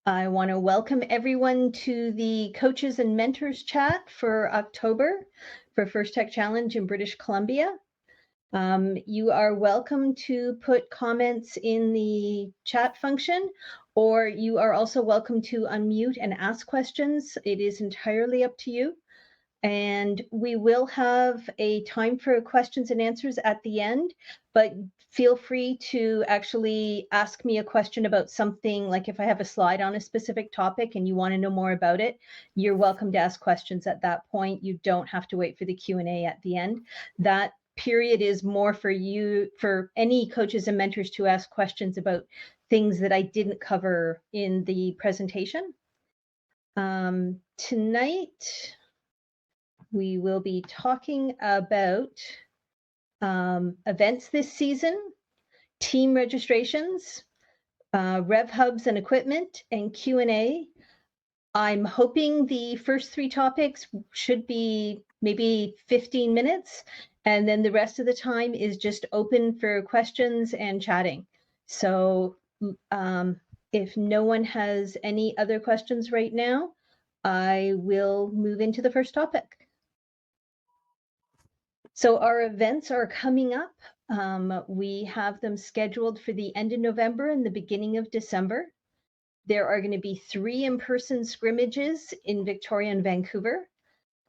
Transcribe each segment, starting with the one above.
I want to welcome everyone to the Coaches and Mentors chat for October for First Tech Challenge in British Columbia. You are welcome to put comments in the chat function, or you are also welcome to unmute and ask questions. It is entirely up to you. And we will have a time for questions and answers at the end, but feel free to actually ask me a question about something, like if I have a slide on a specific topic and you want to know more about it, you're welcome to ask questions at that point. You don't have to wait for the Q&A at the end. That period is more for you, for any coaches and mentors to ask questions about things that I didn't cover in the presentation. Tonight, we will be talking about events this season, team registrations, Rev Hubs and equipment, and Q&A. I'm hoping the first three topics should be maybe 15 minutes, and then the rest of the time is just open for questions and chatting. So if no one has any other questions right now, I will move into the first topic. So our events are coming up. We have them scheduled for the end of November and the beginning of December. There are going to be 3 in-person scrimmages in Victoria and Vancouver.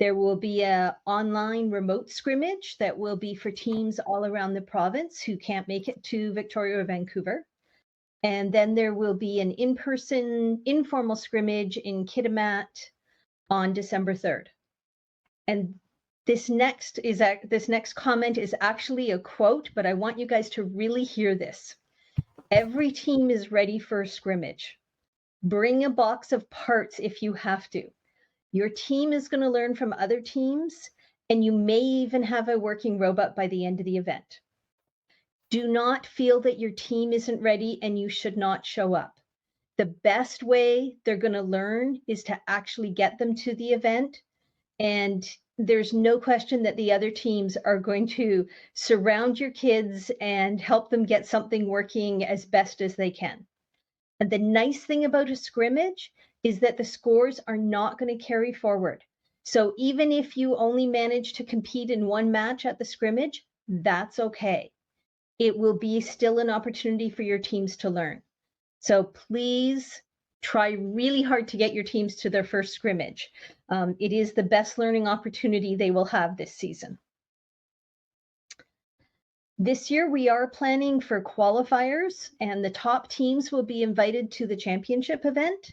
There will be an online remote scrimmage that will be for teams all around the province who can't make it to Victoria or Vancouver. And then there will be an in-person informal scrimmage in Kitimat on December 3rd. And this next comment is actually a quote, but I want you guys to really hear this. Every team is ready for a scrimmage. Bring a box of parts if you have to. Your team is going to learn from other teams, and you may even have a working robot by the end of the event. Do not feel that your team isn't ready and you should not show up. The best way they're going to learn is to actually get them to the event, and there's no question that the other teams are going to surround your kids and help them get something working as best as they can. And the nice thing about a scrimmage is that the scores are not going to carry forward. So even if you only manage to compete in one match at the scrimmage, that's okay. It will be still an opportunity for your teams to learn. So please try really hard to get your teams to their first scrimmage. It is the best learning opportunity they will have this season. This year we are planning for qualifiers, and the top teams will be invited to the championship event.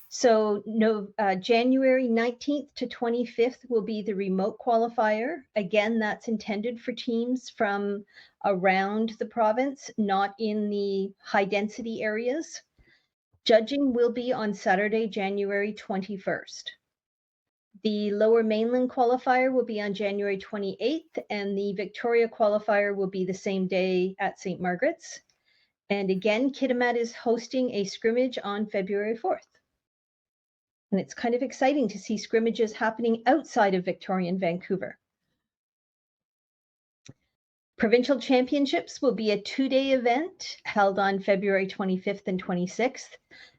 So January 19th to 25th will be the remote qualifier. Again, that's intended for teams from around the province, not in the high density areas. Judging will be on Saturday, January 21st. The Lower Mainland qualifier will be on January 28th, and the Victoria qualifier will be the same day at St. Margaret's. And again, Kitimat is hosting a scrimmage on February 4th. And it's kind of exciting to see scrimmages happening outside of Victoria and Vancouver. Provincial Championships will be a 2-day event held on February 25th and 26th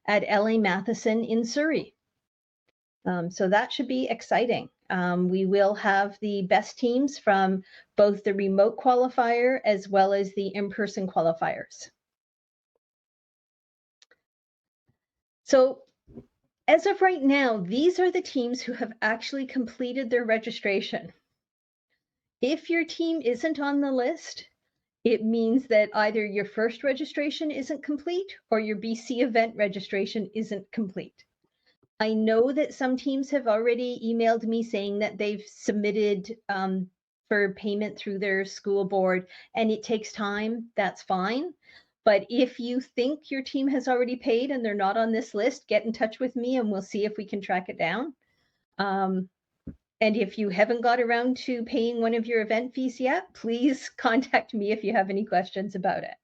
at LA Matheson in Surrey. So that should be exciting. We will have the best teams from both the remote qualifier as well as the in-person qualifiers. So as of right now, these are the teams who have actually completed their registration. If your team isn't on the list, it means that either your first registration isn't complete or your BC event registration isn't complete. I know that some teams have already emailed me saying that they've submitted for payment through their school board, and it takes time. That's fine. But if you think your team has already paid and they're not on this list, get in touch with me and we'll see if we can track it down. And if you haven't got around to paying one of your event fees yet, please contact me if you have any questions about it.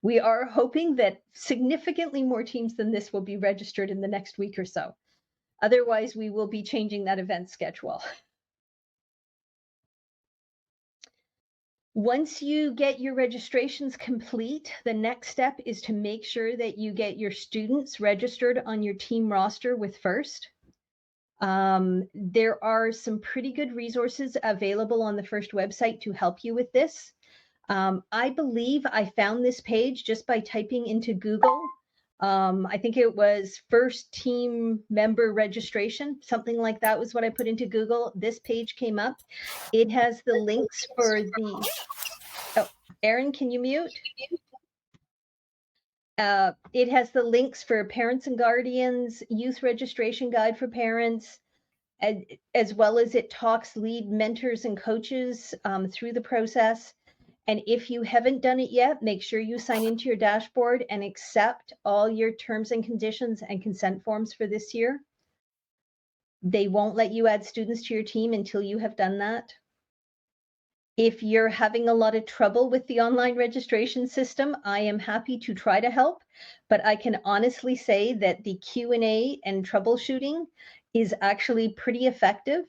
We are hoping that significantly more teams than this will be registered in the next week or so. Otherwise, we will be changing that event schedule. Once you get your registrations complete, the next step is to make sure that you get your students registered on your team roster with FIRST. There are some pretty good resources available on the FIRST website to help you with this. I believe I found this page just by typing into Google. I think it was FIRST team member registration, something like that was what I put into Google. This page came up. It has the links for the, oh, Erin, can you mute? It has the links for parents and guardians, youth registration guide for parents, as well as it talks lead mentors and coaches through the process. And if you haven't done it yet, make sure you sign into your dashboard and accept all your terms and conditions and consent forms for this year. They won't let you add students to your team until you have done that. If you're having a lot of trouble with the online registration system, I am happy to try to help, but I can honestly say that the Q&A and troubleshooting is actually pretty effective.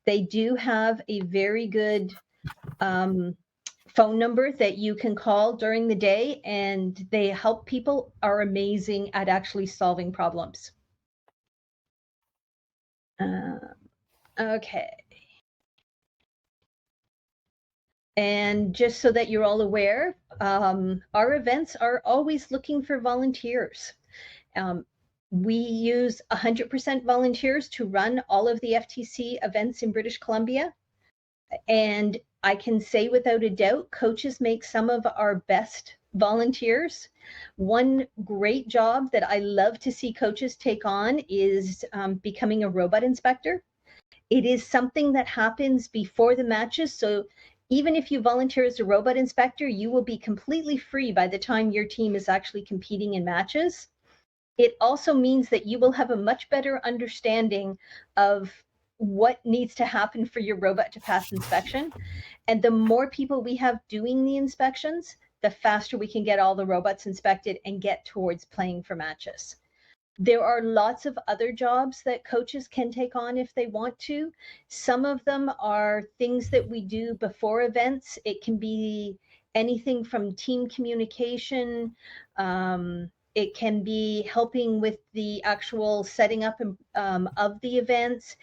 They do have a very good phone number that you can call during the day, and they help people are amazing at actually solving problems. Okay. And just so that you're all aware, our events are always looking for volunteers. We use 100% volunteers to run all of the FTC events in British Columbia. And I can say without a doubt, coaches make some of our best volunteers. One great job that I love to see coaches take on is becoming a robot inspector. It is something that happens before the matches. So even if you volunteer as a robot inspector, you will be completely free by the time your team is actually competing in matches. It also means that you will have a much better understanding of what needs to happen for your robot to pass inspection. And the more people we have doing the inspections, the faster we can get all the robots inspected and get towards playing for matches. There are lots of other jobs that coaches can take on if they want to. Some of them are things that we do before events. It can be anything from team communication. It can be helping with the actual setting up of the events.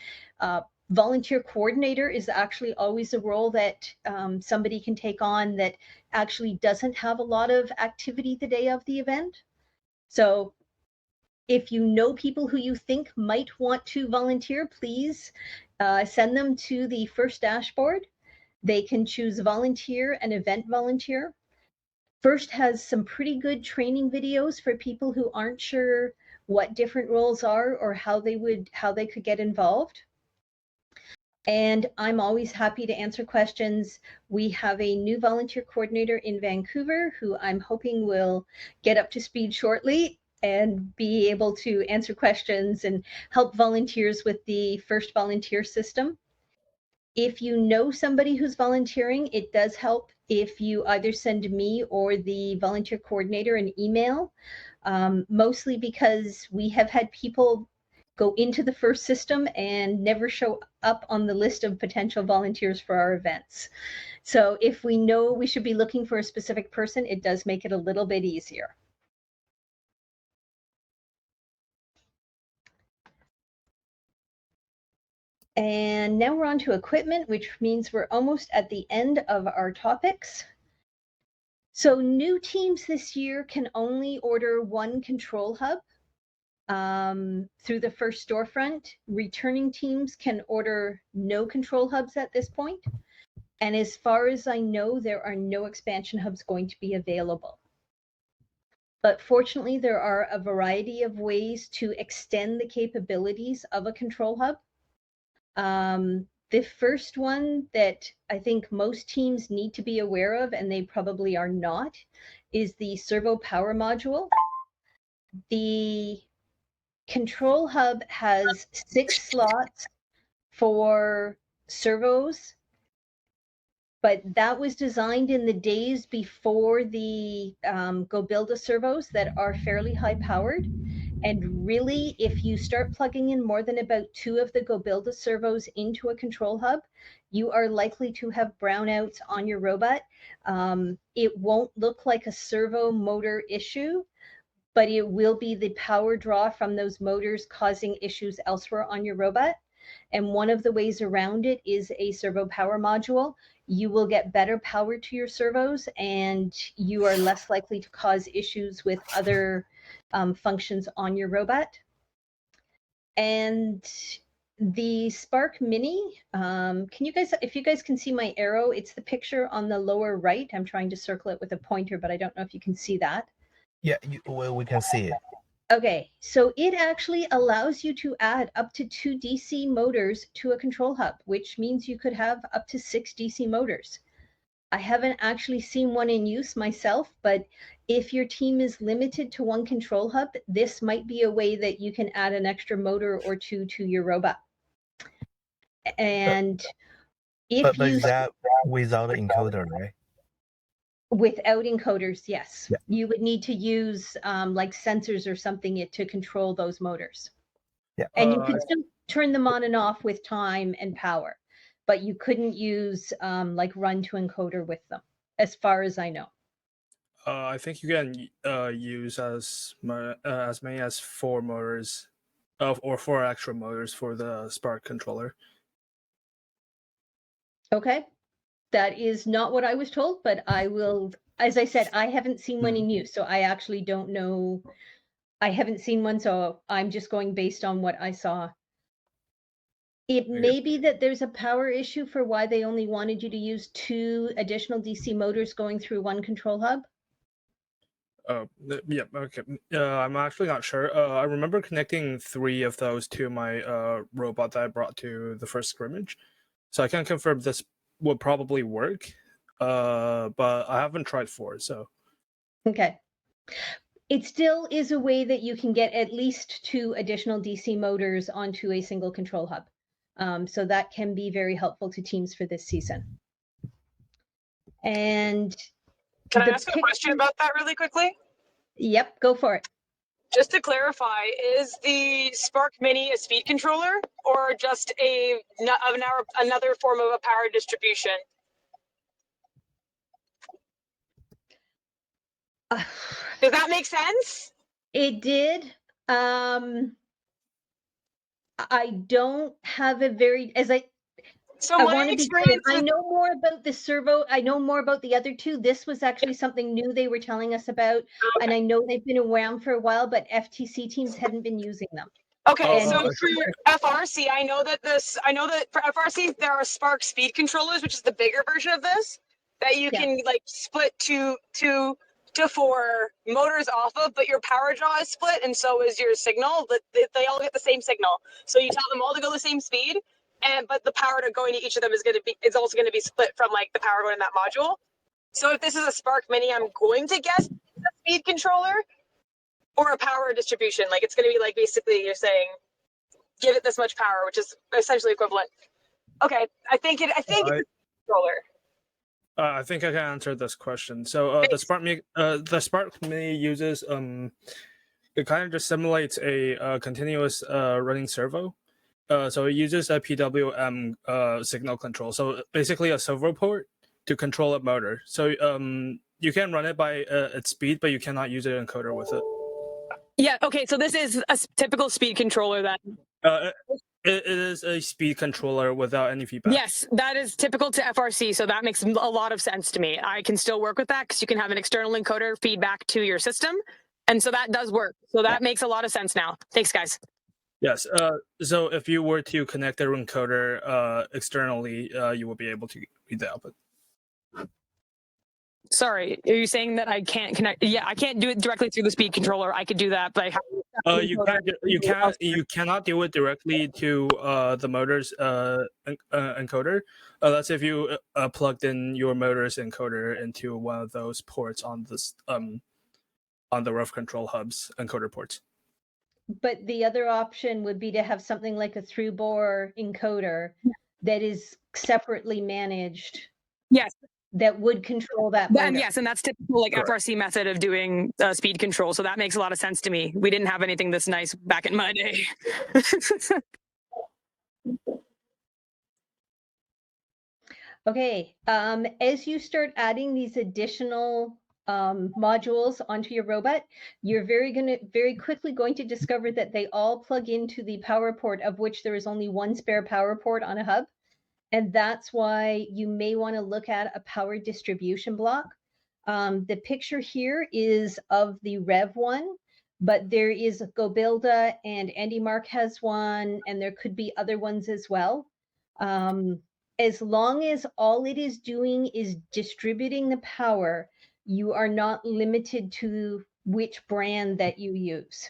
Volunteer coordinator is actually always a role that somebody can take on that actually doesn't have a lot of activity the day of the event. So if you know people who you think might want to volunteer, please send them to the FIRST dashboard. They can choose volunteer and event volunteer. FIRST has some pretty good training videos for people who aren't sure what different roles are or how they could get involved. And I'm always happy to answer questions. We have a new volunteer coordinator in Vancouver who I'm hoping will get up to speed shortly and be able to answer questions and help volunteers with the FIRST volunteer system. If you know somebody who's volunteering, it does help if you either send me or the volunteer coordinator an email, mostly because we have had people go into the FIRST system and never show up on the list of potential volunteers for our events. So if we know we should be looking for a specific person, it does make it a little bit easier. And now we're on to equipment, which means we're almost at the end of our topics. So new teams this year can only order one control hub through the FIRST storefront. Returning teams can order no control hubs at this point. And as far as I know, there are no expansion hubs going to be available. But fortunately, there are a variety of ways to extend the capabilities of a control hub. The first one that I think most teams need to be aware of, and they probably are not, is the servo power module. The control hub has 6 slots for servos, but that was designed in the days before the Go Build a servos that are fairly high powered. And really, if you start plugging in more than about 2 of the Go Build a servos into a control hub, you are likely to have brownouts on your robot. It won't look like a servo motor issue, but it will be the power draw from those motors causing issues elsewhere on your robot. And one of the ways around it is a servo power module. You will get better power to your servos, and you are less likely to cause issues with other functions on your robot. And the Spark Mini, can you guys, if you guys can see my arrow, it's the picture on the lower right. I'm trying to circle it with a pointer, but I don't know if you can see that. Yeah, well, we can see it. Okay, so it actually allows you to add up to 2 DC motors to a control hub, which means you could have up to 6 DC motors. I haven't actually seen one in use myself, but if your team is limited to one control hub, this might be a way that you can add an extra motor or two to your robot. And if but you is that without an encoder, right? without encoders, yes, Yeah. you would need to use like sensors or something to control those motors. Yeah. And you could still turn them on and off with time and power, but you couldn't use like run to encoder with them, as far as I know. I think you can use as many as 4 motors, or 4 extra motors for the Spark controller. Okay, that is not what I was told, but I will, as I said, I haven't seen one in use, so I actually don't know. I haven't seen one, so I'm just going based on what I saw. It may be that there's a power issue for why they only wanted you to use 2 additional DC motors going through one control hub. Yeah, okay. I'm actually not sure. I remember connecting 3 of those to my robot that I brought to the first scrimmage, so I can confirm this would probably work. But I haven't tried 4, so. Okay. It still is a way that you can get at least 2 additional DC motors onto a single control hub. So that can be very helpful to teams for this season. And can I ask a question about that really quickly? Yep, go for it. Just to clarify, is the Spark Mini a speed controller or just another form of a power distribution? Does that make sense? It did. I don't have a very, So I my want to be clear. experience I with, know more about the servo. I know more about the other 2. This was actually something new they were telling us about, and I know they've been around for a while, but FTC teams hadn't been using them. okay, so for FRC, I know that for FRC there are Spark speed controllers, which is the bigger version of this that you can like split to 4 motors off of, but your power draw is split, and so is your signal. But they all get the same signal, so you tell them all to go the same speed. But the power to going to each of them is also going to be split from like the power going in that module. So if this is a Spark Mini, I'm going to guess a speed controller or a power distribution. Like it's going to be like basically you're saying, give it this much power, which is essentially equivalent. Okay, I think it's a controller. I think I can answer this question. So the Spark Mini uses it kind of just simulates a continuous running servo. So it uses a PWM signal control. So basically a servo port to control a motor. So you can run it by its speed, but you cannot use an encoder with it. Yeah. Okay. So this is a typical speed controller then. It is a speed controller without any feedback. Yes, that is typical to FRC. So that makes a lot of sense to me. I can still work with that because you can have an external encoder feedback to your system. And so that does work. So that makes a lot of sense now. Thanks, guys. Yes. So if you were to connect the encoder externally, you will be able to read the output. Sorry, are you saying that I can't connect? Yeah, I can't do it directly through the speed controller. I could do that, but you cannot do it directly to the motor's encoder. That's if you plugged in your motor's encoder into one of those ports on this on the rough control hub's encoder ports. But the other option would be to have something like a through-bore encoder that is separately managed. Yes. That would control that motor. And yes, and that's typical like FRC method of doing speed control. So that makes a lot of sense to me. We didn't have anything this nice back in my day. Okay, as you start adding these additional modules onto your robot, you're very quickly going to discover that they all plug into the power port, of which there is only one spare power port on a hub. And that's why you may want to look at a power distribution block. The picture here is of the Rev one, but there is GoBuilda and Andy Mark has one, and there could be other ones as well. As long as all it is doing is distributing the power, you are not limited to which brand that you use.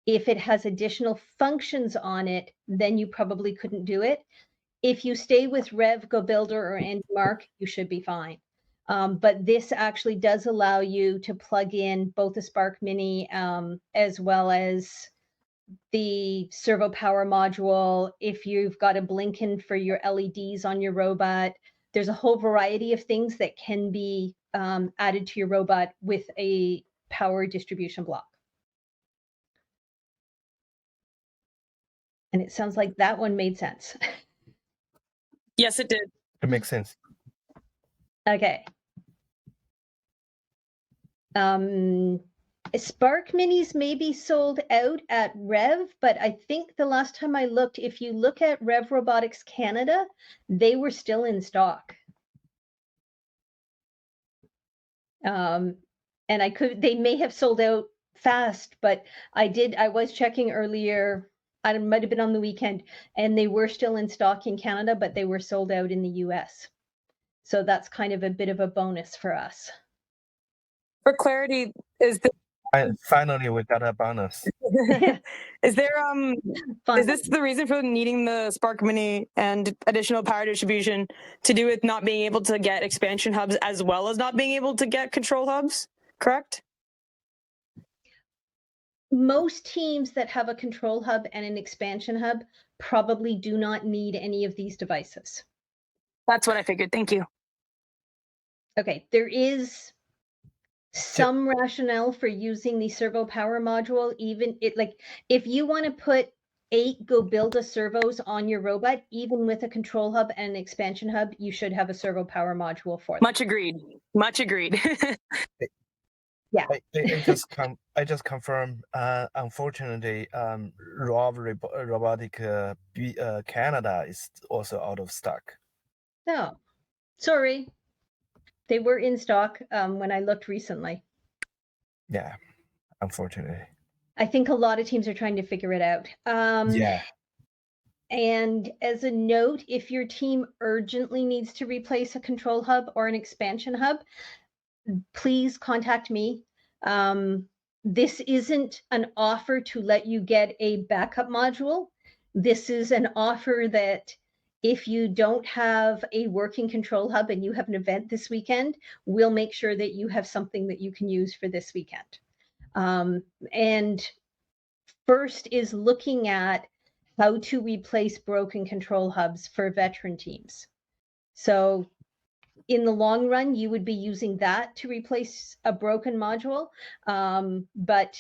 If it has additional functions on it, then you probably couldn't do it. If you stay with Rev, GoBuilder, or Andy Mark, you should be fine. But this actually does allow you to plug in both the Spark Mini as well as the servo power module. If you've got a blinking for your LEDs on your robot, there's a whole variety of things that can be added to your robot with a power distribution block. And it sounds like that one made sense. Yes, it did. It makes sense. Okay. Spark Minis may be sold out at Rev, but I think the last time I looked, if you look at Rev Robotics Canada, they were still in stock. And they may have sold out fast, but I was checking earlier, I might have been on the weekend, and they were still in stock in Canada, but they were sold out in the US. So that's kind of a bit of a bonus for us. For clarity, Finally, we got a bonus. is there Fun. is this the reason for needing the Spark Mini and additional power distribution to do with not being able to get expansion hubs as well as not being able to get control hubs? Correct? Most teams that have a control hub and an expansion hub probably do not need any of these devices. That's what I figured. Thank you. Okay, there is some rationale for using the servo power module. Even if you want to put 8 GoBuilda servos on your robot, even with a control hub and an expansion hub, you should have a servo power module for them. Much agreed. Much agreed. Yeah. I just confirm. Unfortunately, Robotic Canada is also out of stock. No, sorry. They were in stock when I looked recently. Yeah, unfortunately. I think a lot of teams are trying to figure it out. Yeah. And as a note, if your team urgently needs to replace a control hub or an expansion hub, please contact me. This isn't an offer to let you get a backup module. This is an offer that if you don't have a working control hub and you have an event this weekend, we'll make sure that you have something that you can use for this weekend. And first is looking at how to replace broken control hubs for veteran teams. So in the long run, you would be using that to replace a broken module. But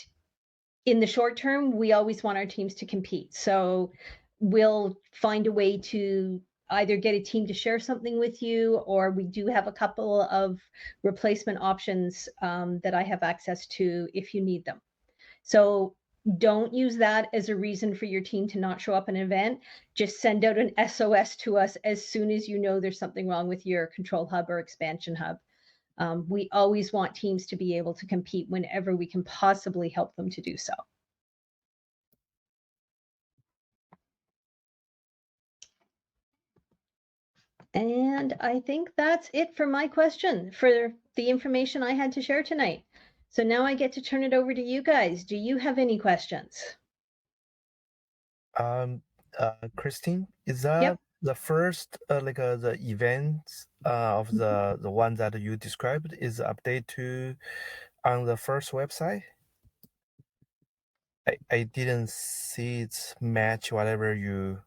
in the short term, we always want our teams to compete. So we'll find a way to either get a team to share something with you, or we do have a couple of replacement options that I have access to if you need them. So don't use that as a reason for your team to not show up at an event. Just send out an SOS to us as soon as you know there's something wrong with your control hub or expansion hub. We always want teams to be able to compete whenever we can possibly help them to do so. And I think that's it for my question, for the information I had to share tonight. So now I get to turn it over to you guys. Do you have any questions? Christine, is that the first the events of the one that you described is update to on the first website? I didn't see it match whatever you.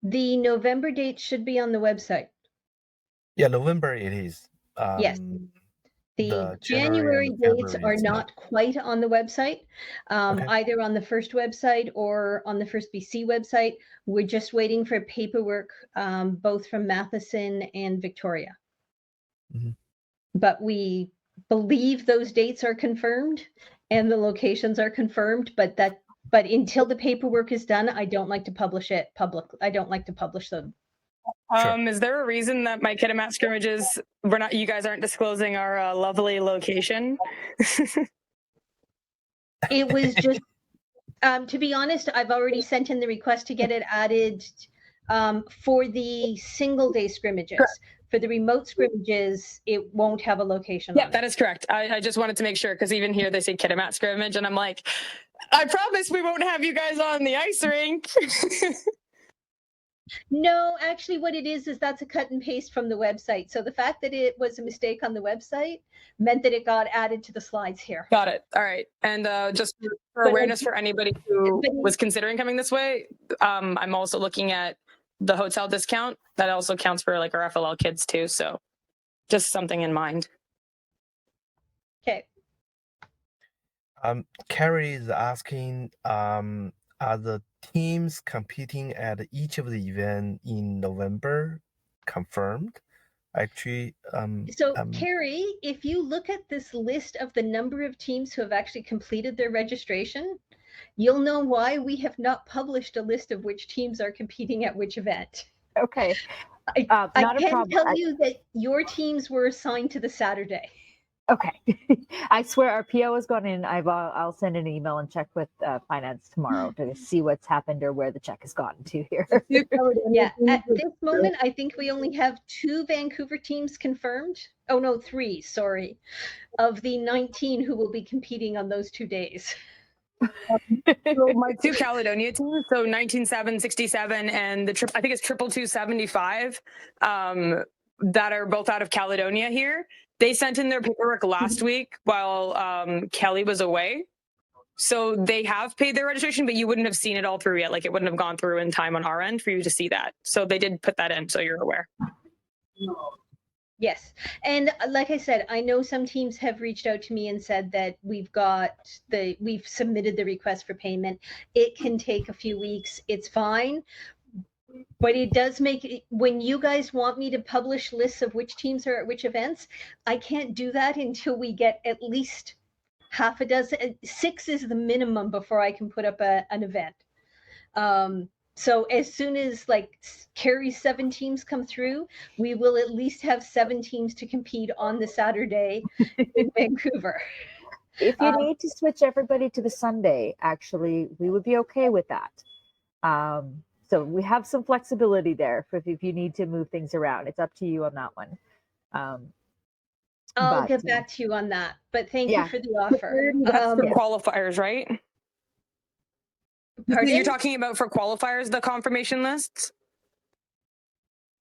The November date should be on the website. Yeah, November it is. Yes. The January January and dates February are is not quite on the website, Okay. either on the First website or on the First BC website. We're just waiting for paperwork, both from Matheson and Victoria. Mhm. But we believe those dates are confirmed and the locations are confirmed, but until the paperwork is done, I don't like to publish it public. I don't like to publish them. Sure. Is there a reason that my kid at mat scrimmages, you guys aren't disclosing our lovely location? It was just, to be honest, I've already sent in the request to get it added for the single day scrimmages. Correct. For the remote scrimmages, it won't have a location Yeah, on that it. is correct. I just wanted to make sure, because even here they say kid at mat scrimmage, and I'm like, I promise we won't have you guys on the ice rink. No, actually what it is that's a cut and paste from the website. So the fact that it was a mistake on the website meant that it got added to the slides here. Got it. All right. And just for awareness for anybody who was considering coming this way, I'm also looking at the hotel discount. That also counts for like our FLL kids too. So just something in mind. Okay. Carrie is asking, are the teams competing at each of the event in November confirmed? Actually, Carrie, if you look at this list of the number of teams who have actually completed their registration, you'll know why we have not published a list of which teams are competing at which event. Okay. I can tell you that your teams were assigned to the Saturday. Okay. I swear our PO has gone in. I'll send an email and check with finance tomorrow to see what's happened or where the check has gotten to here. Yeah, at this moment, I think we only have 2 Vancouver teams confirmed. Oh no, 3, sorry, of the 19 who will be competing on those 2 days. So my 2 Caledonia teams, so 19-7-67 and I think it's 222-75, that are both out of Caledonia here. They sent in their paperwork last week while Kelly was away. So they have paid their registration, but you wouldn't have seen it all through yet. Like it wouldn't have gone through in time on our end for you to see that. So they did put that in, so you're aware. Yes. And like I said, I know some teams have reached out to me and said that we've submitted the request for payment. It can take a few weeks. It's fine. But it does make it, when you guys want me to publish lists of which teams are at which events, I can't do that until we get at least half a dozen. 6 is the minimum before I can put up an event. So as soon as like Carrie's 7 teams come through, we will at least have 7 teams to compete on the Saturday in Vancouver. If you need to switch everybody to the Sunday, actually, we would be okay with that. So we have some flexibility there for if you need to move things around. It's up to you on that one. I'll get back to you on that, but thank you for the offer. That's for qualifiers, right? Pardon? You're talking about for qualifiers, the confirmation lists?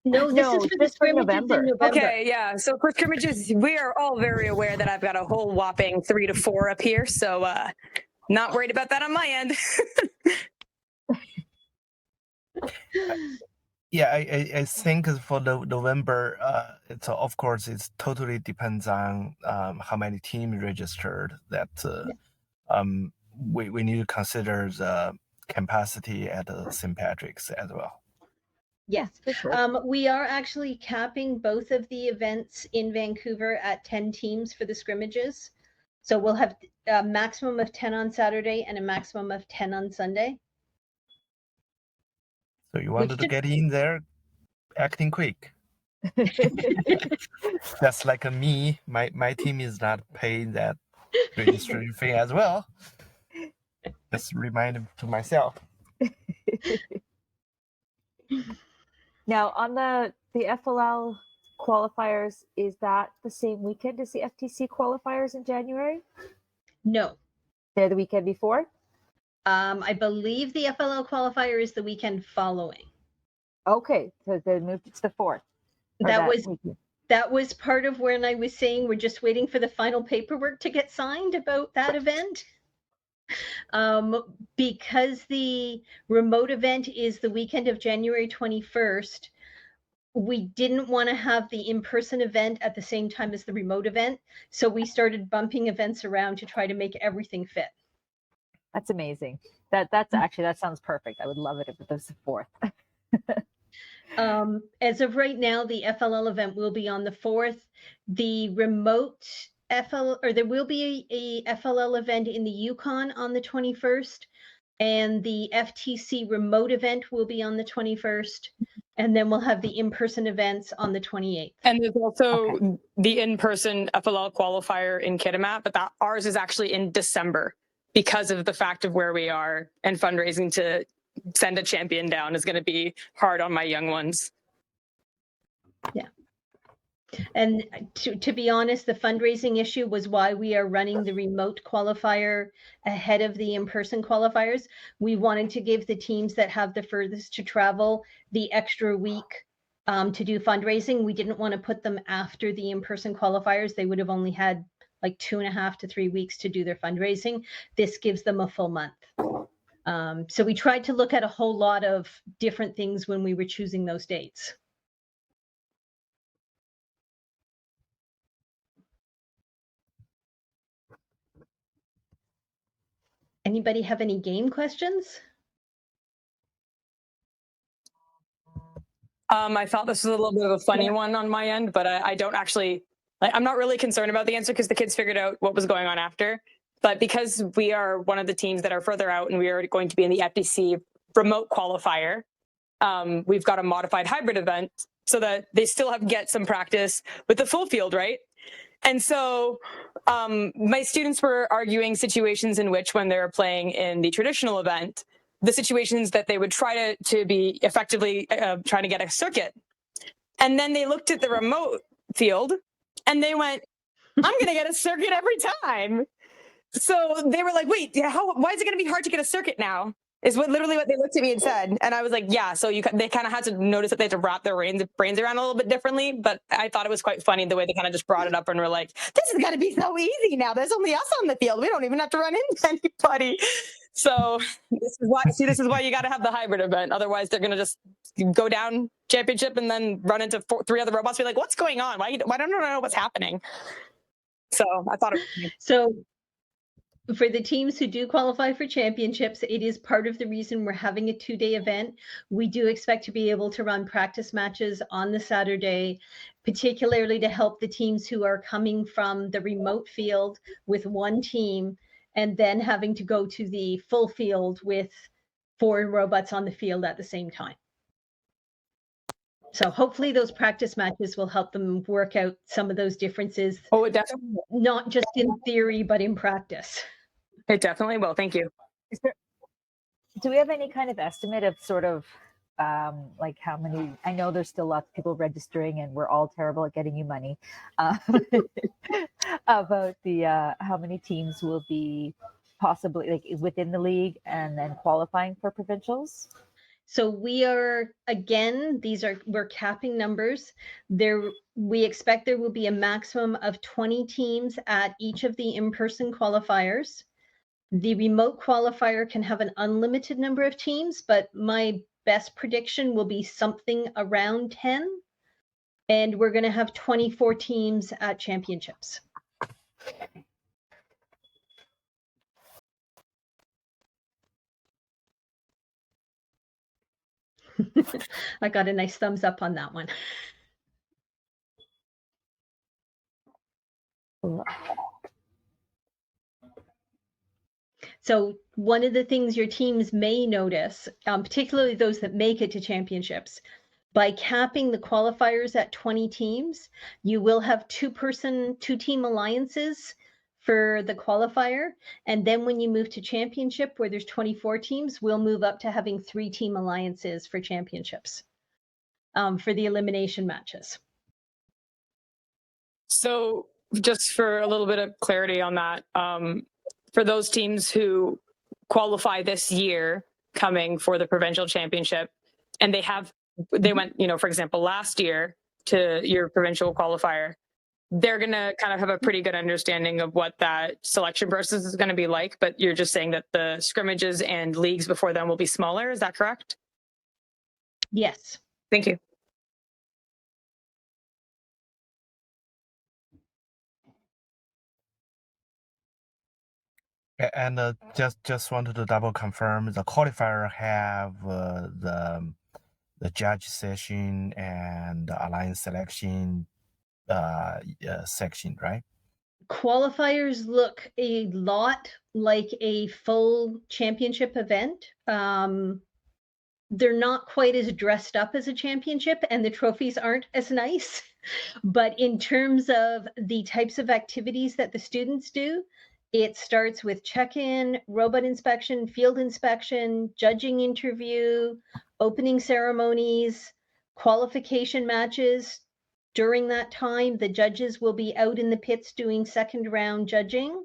No, this is for the scrimmages in November. Okay, yeah. So for scrimmages, we are all very aware that I've got a whole whopping 3 to 4 up here. So not worried about that on my end. Yeah, I think for the November, it's of course it totally depends on how many teams registered. That we need to consider the capacity at St. Patrick's as well. Yes, we are actually capping both of the events in Vancouver at 10 teams for the scrimmages. So we'll have a maximum of 10 on Saturday and a maximum of 10 on Sunday. So you wanted to get in there, acting quick. That's like me. My team is not paying that registration fee as well. Just remind to myself. Now, on the FLL qualifiers, is that the same weekend as the FTC qualifiers in January? No. They're the weekend before? I believe the FLL qualifier is the weekend following. Okay, so they moved it to the 4th. That was part of when I was saying we're just waiting for the final paperwork to get signed about that event. Because the remote event is the weekend of January 21st, we didn't want to have the in-person event at the same time as the remote event. So we started bumping events around to try to make everything fit. That's amazing. That's actually, that sounds perfect. I would love it if it was the 4th. As of right now, the FLL event will be on the 4th. The remote there will be a FLL event in the Yukon on the 21st, and the FTC remote event will be on the 21st, and then we'll have the in-person events on the 28th. And there's also the in-person FLL qualifier in Kitimat, but ours is actually in December because of the fact of where we are, and fundraising to send a champion down is going to be hard on my young ones. Yeah. And to be honest, the fundraising issue was why we are running the remote qualifier ahead of the in-person qualifiers. We wanted to give the teams that have the furthest to travel the extra week to do fundraising. We didn't want to put them after the in-person qualifiers. They would have only had like 2.5 to 3 weeks to do their fundraising. This gives them a full month. So we tried to look at a whole lot of different things when we were choosing those dates. Anybody have any game questions? I thought this was a little bit of a funny one on my end, but I don't actually, I'm not really concerned about the answer because the kids figured out what was going on after. But because we are one of the teams that are further out and we are going to be in the FTC remote qualifier, we've got a modified hybrid event so that they still get some practice with the full field, right? And so my students were arguing situations in which when they're playing in the traditional event, the situations that they would try to be effectively trying to get a circuit. And then they looked at the remote field and they went, I'm going to get a circuit every time. So they were like, wait, why is it going to be hard to get a circuit now? Is literally what they looked at me and said. And I was like, yeah, so they kind of had to notice that they had to wrap their brains around a little bit differently. But I thought it was quite funny the way they kind of just brought it up and were like, this is going to be so easy now. There's only us on the field. We don't even have to run into anybody. So this is why you got to have the hybrid event. Otherwise, they're going to just go down championship and then run into 3 other robots. Be like, what's going on? Why don't I know what's happening? So I thought it was funny. So for the teams who do qualify for championships, it is part of the reason we're having a 2-day event. We do expect to be able to run practice matches on the Saturday, particularly to help the teams who are coming from the remote field with one team and then having to go to the full field with 4 robots on the field at the same time. So hopefully those practice matches will help them work out some of those differences. Oh, it definitely, not just in theory, but in practice. It definitely will. Thank you. Do we have any kind of estimate of sort of like how many? I know there's still lots of people registering and we're all terrible at getting you money. About the how many teams will be possibly like within the league and then qualifying for provincials? So we are, again, we're capping numbers. We expect there will be a maximum of 20 teams at each of the in-person qualifiers. The remote qualifier can have an unlimited number of teams, but my best prediction will be something around 10. And we're going to have 24 teams at championships. I got a nice thumbs up on that one. So one of the things your teams may notice, particularly those that make it to championships, by capping the qualifiers at 20 teams, you will have two-team alliances for the qualifier. And then when you move to championship, where there's 24 teams, we'll move up to having 3-team alliances for championships, for the elimination matches. So just for a little bit of clarity on that, for those teams who qualify this year coming for the provincial championship, and they went, for example, last year to your provincial qualifier, they're going to kind of have a pretty good understanding of what that selection process is going to be like. But you're just saying that the scrimmages and leagues before them will be smaller. Is that correct? Yes. Thank you. And just wanted to double confirm the qualifier have the judge session and the alliance selection section, right? Qualifiers look a lot like a full championship event. They're not quite as dressed up as a championship, and the trophies aren't as nice. But in terms of the types of activities that the students do, it starts with check-in, robot inspection, field inspection, judging interview, opening ceremonies, qualification matches. During that time, the judges will be out in the pits doing second round judging.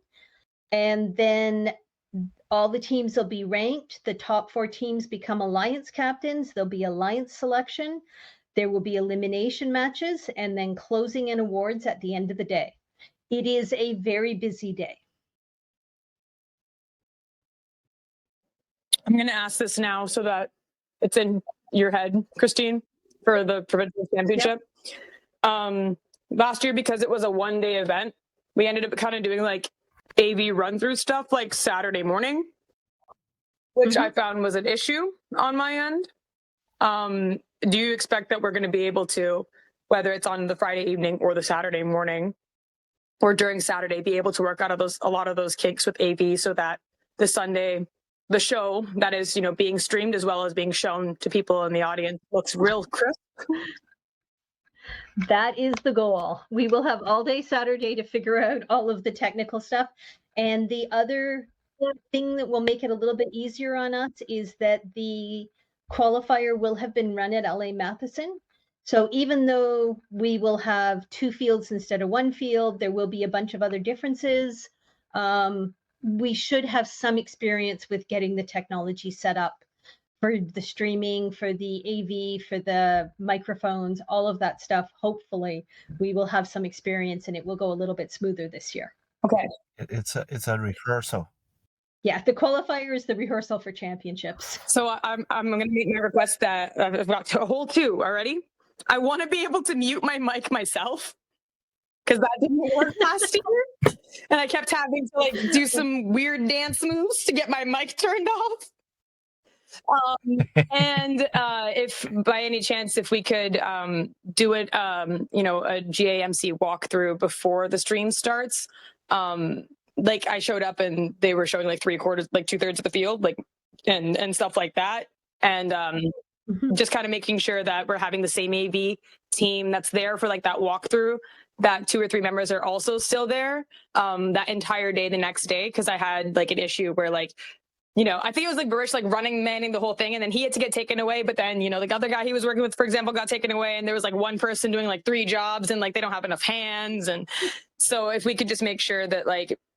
And then all the teams will be ranked. The top 4 teams become alliance captains. There'll be alliance selection. There will be elimination matches and then closing and awards at the end of the day. It is a very busy day. I'm going to ask this now so that it's in your head, Christine, for the provincial championship. Yep. Last year, because it was a one-day event, we ended up kind of doing like AV run-through stuff like Saturday morning, which I found was an issue on my end. Do you expect that we're going to be able to, whether it's on the Friday evening or the Saturday morning or during Saturday, be able to work out of a lot of those kinks with AV so that the Sunday, the show that is, being streamed as well as being shown to people in the audience looks real crisp? That is the goal. We will have all day Saturday to figure out all of the technical stuff. And the other thing that will make it a little bit easier on us is that the qualifier will have been run at LA Matheson. So even though we will have 2 fields instead of 1 field, there will be a bunch of other differences. We should have some experience with getting the technology set up for the streaming, for the AV, for the microphones, all of that stuff. Hopefully we will have some experience and it will go a little bit smoother this year. Okay. It's a rehearsal. Yeah, the qualifier is the rehearsal for championships. So I'm going to make my request that I've got a whole 2 already. I want to be able to mute my mic myself because that didn't work last year. And I kept having to do some weird dance moves to get my mic turned off. And if by any chance, if we could do it, a GAMC walkthrough before the stream starts, I showed up and they were showing 3/4, 2/3 of the field, and stuff like that. And just kind of making sure that we're having the same AV team that's there for that walkthrough, that 2 or 3 members are also still there that entire day the next day. Because I had an issue where I think it was Barish manning the whole thing, and then he had to get taken away. But then, the other guy he was working with, for example, got taken away, and there was one person doing 3 jobs, and they don't have enough hands. And so if we could just make sure that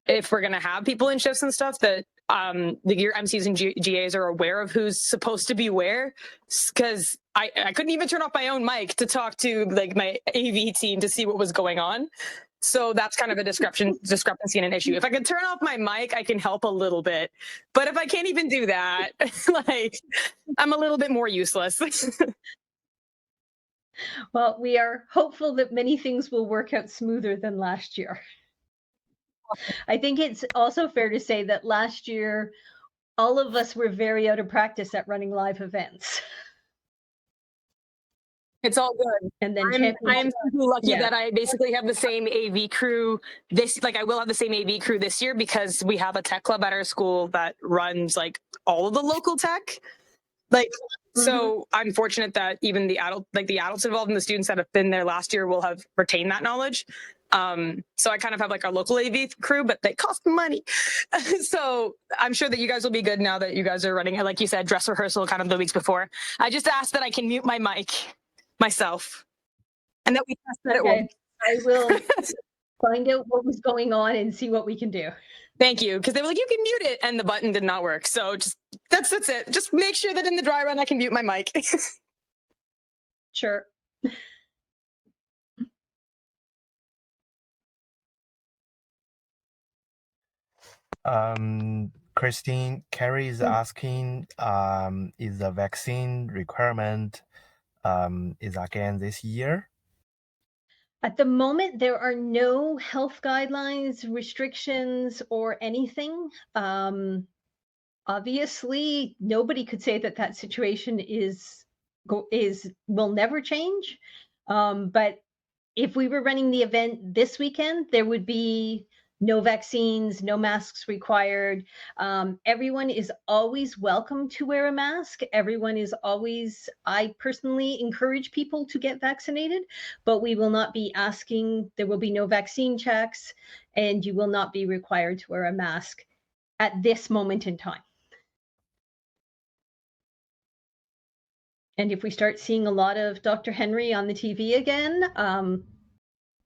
if we're gonna have people in shifts and stuff, that your MCs and GAs are aware of who's supposed to be where, because I couldn't even turn off my own mic to talk to my AV team to see what was going on. So that's kind of a discrepancy and an issue. If I could turn off my mic, I can help a little bit. But if I can't even do that, I'm a little bit more useless. Well, we are hopeful that many things will work out smoother than last year. I think it's also fair to say that last year, all of us were very out of practice at running live events. It's all good. And then I am lucky that I basically have the same AV crew I will have the same AV crew this year because we have a tech club at our school that runs all of the local tech. So I'm fortunate that even the adults involved and the students that have been there last year will have retained that knowledge. So I kind of have our local AV crew, but they cost money. So I'm sure that you guys will be good now that you guys are running, like you said, dress rehearsal kind of the weeks before. I just asked that I can mute my mic myself and that we test that it will. I will find out what was going on and see what we can do. Thank you, because they were you can mute it, and the button did not work. So just that's it. Just make sure that in the dry run I can mute my mic. Sure. Christine, Carrie is asking, is the vaccine requirement is again this year? At the moment, there are no health guidelines, restrictions, or anything. Obviously, nobody could say that that situation will never change. But if we were running the event this weekend, there would be no vaccines, no masks required. Everyone is always welcome to wear a mask. I personally encourage people to get vaccinated, but we will not be asking, there will be no vaccine checks, and you will not be required to wear a mask at this moment in time. And if we start seeing a lot of Dr. Henry on the TV again,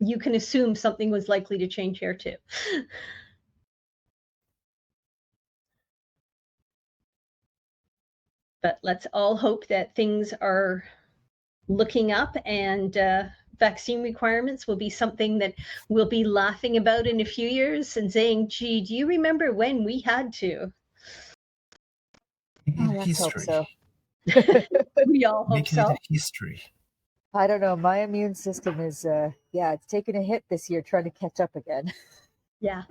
you can assume something was likely to change here too. But let's all hope that things are looking up and vaccine requirements will be something that we'll be laughing about in a few years and saying, gee, do you remember when we had to? Let's hope so. We all hope so. History. I don't know. My immune system is, it's taken a hit this year trying to catch up again. Yeah.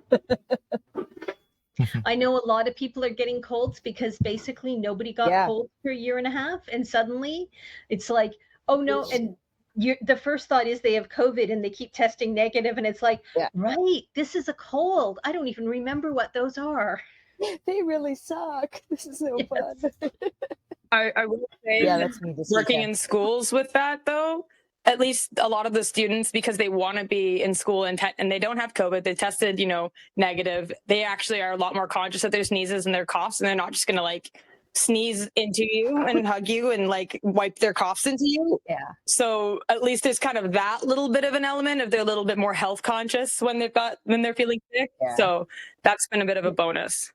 I know a lot of people are getting colds because basically nobody got colds for a year and a half. And suddenly it's like, oh no. And the first thought is they have COVID and they keep testing negative. And it's like, right, this is a cold. I don't even remember what those are. They really suck. This is so fun. I will say, that's me working in schools with that though, at least a lot of the students, because they want to be in school and they don't have COVID, they tested, negative. They actually are a lot more conscious of their sneezes and their coughs, and they're not just going to like sneeze into you and hug you and like wipe their coughs into you. Yeah. So at least there's kind of that little bit of an element of they're a little bit more health conscious when they're feeling sick. Yeah. So that's been a bit of a bonus.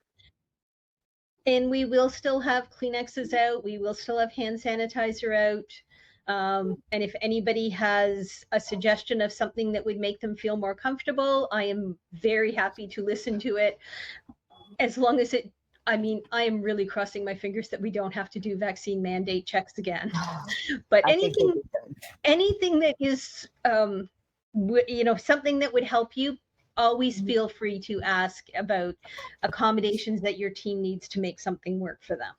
And we will still have Kleenexes out. We will still have hand sanitizer out. And if anybody has a suggestion of something that would make them feel more comfortable, I am very happy to listen to it. As long as I am really crossing my fingers that we don't have to do vaccine mandate checks again. But anything that is, something that would help you, always feel free to ask about accommodations that your team needs to make something work for them.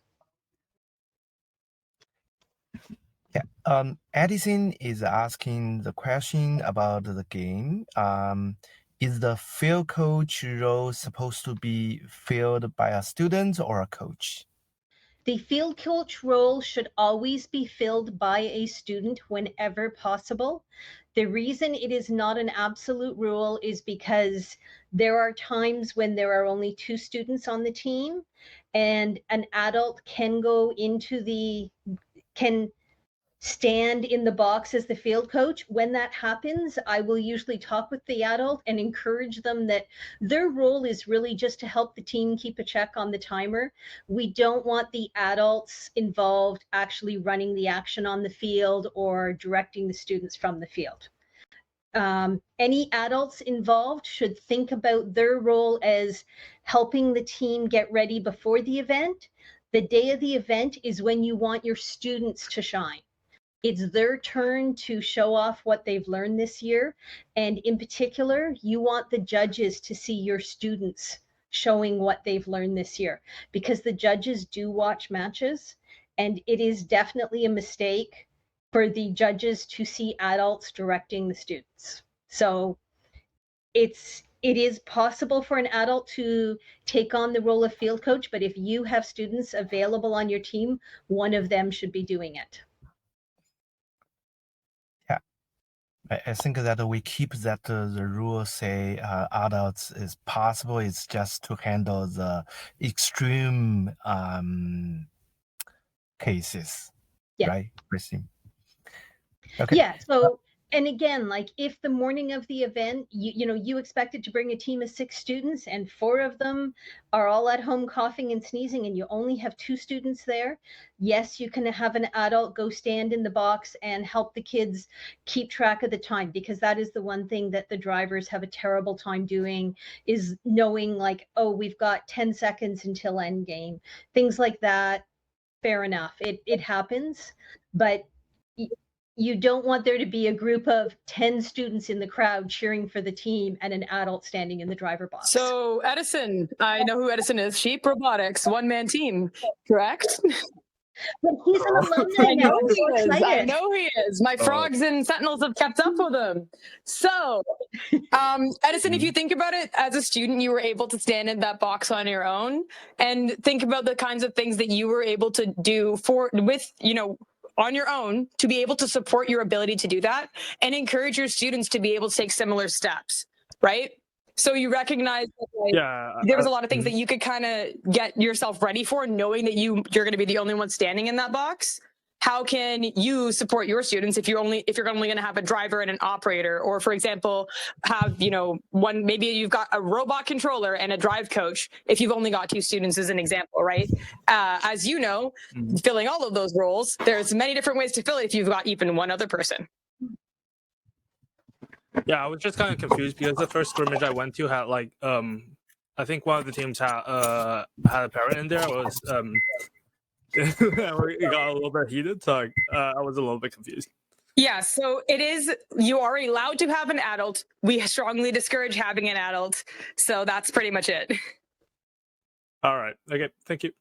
Yeah. Edison is asking the question about the game. Is the field coach role supposed to be filled by a student or a coach? The field coach role should always be filled by a student whenever possible. The reason it is not an absolute rule is because there are times when there are only 2 students on the team, and an adult can stand in the box as the field coach. When that happens, I will usually talk with the adult and encourage them that their role is really just to help the team keep a check on the timer. We don't want the adults involved actually running the action on the field or directing the students from the field. Any adults involved should think about their role as helping the team get ready before the event. The day of the event is when you want your students to shine. It's their turn to show off what they've learned this year. And in particular, you want the judges to see your students showing what they've learned this year, because the judges do watch matches, and it is definitely a mistake for the judges to see adults directing the students. So it is possible for an adult to take on the role of field coach, but if you have students available on your team, one of them should be doing it. I think that we keep that the rule say adults is possible. It's just to handle the extreme cases, right, Christine? Okay. Yeah. So, and again, like if the morning of the event, you expected to bring a team of 6 students and 4 of them are all at home coughing and sneezing, and you only have 2 students there, yes, you can have an adult go stand in the box and help the kids keep track of the time, because that is the one thing that the drivers have a terrible time doing, is knowing like, oh, we've got 10 seconds until end game, things like that. Fair enough. It happens, but you don't want there to be a group of 10 students in the crowd cheering for the team and an adult standing in the driver box. So Edison, I know who Edison is. Sheep Robotics, one-man team, correct? But he's an alumni now. I'm so excited. I know he is. My frogs and sentinels have kept up with him. So, Edison, if you think about it, as a student, you were able to stand in that box on your own, and think about the kinds of things that you were able to do on your own to be able to support your ability to do that, and encourage your students to be able to take similar steps, right? So you recognize that, there was a lot of things that you could kind of get yourself ready for, knowing that you're going to be the only one standing in that box. How can you support your students if you're only going to have a driver and an operator, or for example, have maybe you've got a robot controller and a drive coach if you've only got 2 students, as an example, right? As you know, filling all of those roles, there's many different ways to fill it if you've got even one other person. Yeah, I was just kind of confused because the first scrimmage I went to had I think one of the teams had a parent in there. It was it got a little bit heated, so I was a little bit confused. Yeah, so you are allowed to have an adult. We strongly discourage having an adult, so that's pretty much it. All right. Okay. Thank you.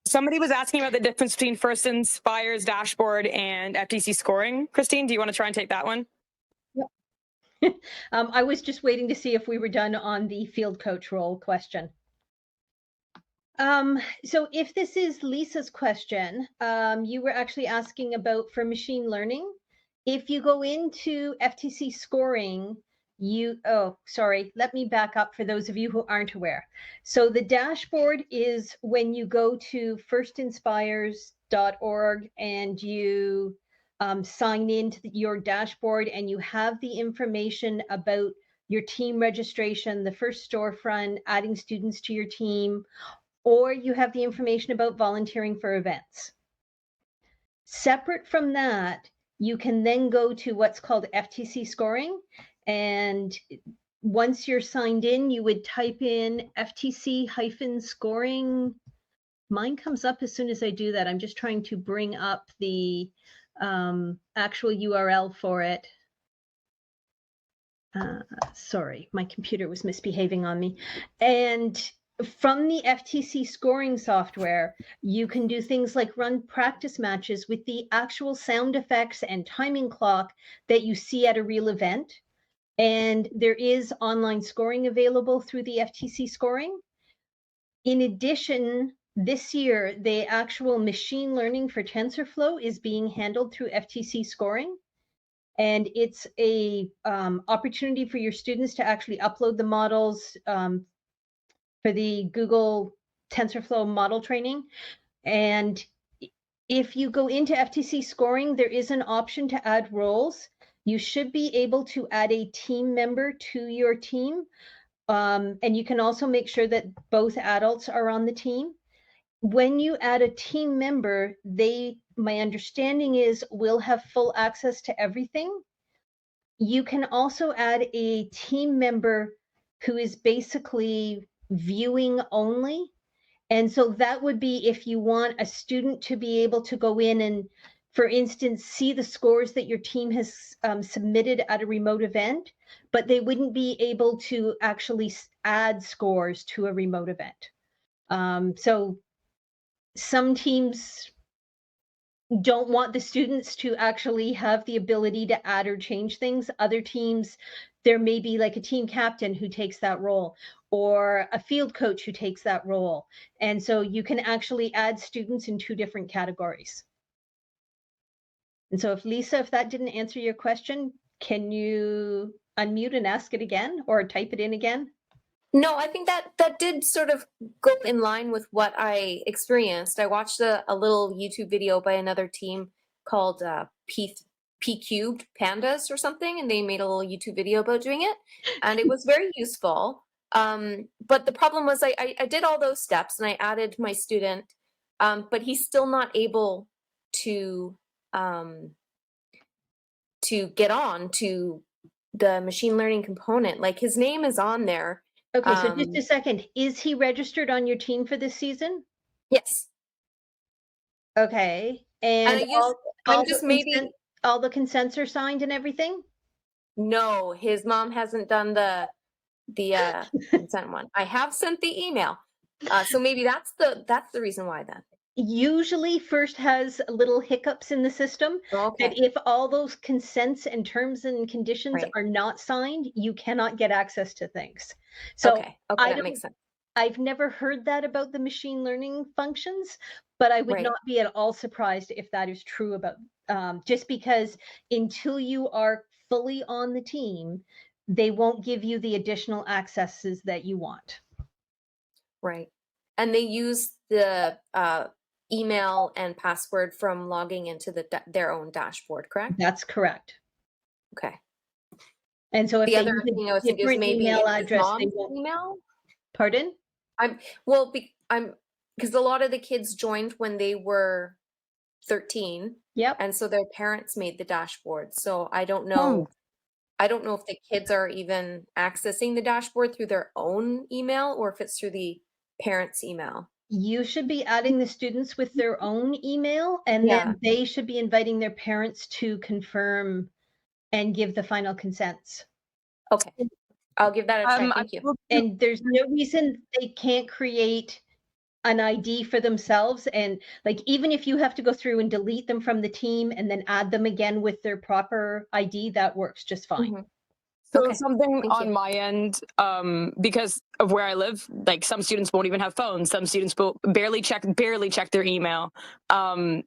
Somebody was asking about the difference between First Inspire's dashboard and FTC scoring. Christine, do you want to try and take that one? Yep. I was just waiting to see if we were done on the field coach role question. So if this is Lisa's question, you were actually asking about for machine learning. If you go into FTC scoring, let me back up for those of you who aren't aware. So the dashboard is when you go to firstinspires.org and you sign into your dashboard, and you have the information about your team registration, the first storefront, adding students to your team, or you have the information about volunteering for events. Separate from that, you can then go to what's called FTC scoring. And once you're signed in, you would type in FTC-scoring. Mine comes up as soon as I do that. I'm just trying to bring up the actual URL for it. Sorry, my computer was misbehaving on me. And from the FTC scoring software, you can do things like run practice matches with the actual sound effects and timing clock that you see at a real event. And there is online scoring available through the FTC scoring. In addition, this year, the actual machine learning for TensorFlow is being handled through FTC scoring. And it's a opportunity for your students to actually upload the models for the Google TensorFlow model training. And if you go into FTC scoring, there is an option to add roles. You should be able to add a team member to your team. And you can also make sure that both adults are on the team. When you add a team member, my understanding is, will have full access to everything. You can also add a team member who is basically viewing only. And so that would be if you want a student to be able to go in and, for instance, see the scores that your team has submitted at a remote event, but they wouldn't be able to actually add scores to a remote event. So some teams don't want the students to actually have the ability to add or change things. Other teams, there may be like a team captain who takes that role, or a field coach who takes that role. And so you can actually add students in 2 different categories. And so if that didn't answer your question, can you unmute and ask it again, or type it in again? No, I think that did sort of go in line with what I experienced. I watched a little YouTube video by another team called P Cubed Pandas or something, and they made a little YouTube video about doing it, and it was very useful. But the problem was I did all those steps and I added my student, but he's still not able to get on to the machine learning component. Like, his name is on there. Okay, so just a second. Is he registered on your team for this season? Yes. Okay. And I use, I'm just maybe, all the consents are signed and everything? no, his mom hasn't done the consent one. I have sent the email. So maybe that's the reason why then. Usually first has little hiccups in the system Okay. that if all those consents and terms and conditions Right. are not signed, you cannot get access to things. So Okay, that makes sense. I've never heard that about the machine learning functions, but I would Right. not be at all surprised if that is true about just because until you are fully on the team, they won't give you the additional accesses that you want. Right. And they use the email and password from logging into their own dashboard, correct? That's correct. Okay. And so if The they other use thing I a was thinking is different maybe email it's his address, they mom's won't. email. Pardon? Because a lot of the kids joined when they were 13. Yep. And so their parents made the dashboard. So I don't know. I don't know if the kids are even accessing the dashboard through their own email or if it's through the parents' email. You should be adding the students with their own email, and Yeah. then they should be inviting their parents to confirm and give the final consents. Okay. I'll give that a try. Thank you. And there's no reason they can't create an ID for themselves. And like, even if you have to go through and delete them from the team and then add them again with their proper ID, that works just fine. Mhm. So Okay, something thank on you. my end, because of where I live, like some students won't even have phones. Some students will barely check their email.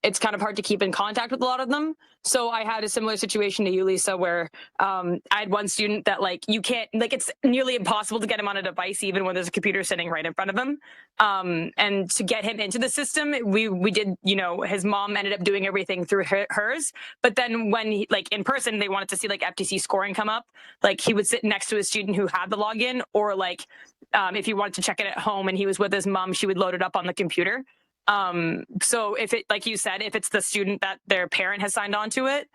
It's kind of hard to keep in contact with a lot of them. So I had a similar situation to you, Lisa, where I had one student that like you can't, like it's nearly impossible to get him on a device even when there's a computer sitting right in front of him. And to get him into the system, we did, his mom ended up doing everything through hers. But then when he, like in person, they wanted to see like FTC scoring come up. Like he would sit next to a student who had the login, or like if he wanted to check it at home and he was with his mom, she would load it up on the computer. So if it, like you said, if it's the student that their parent has signed on to it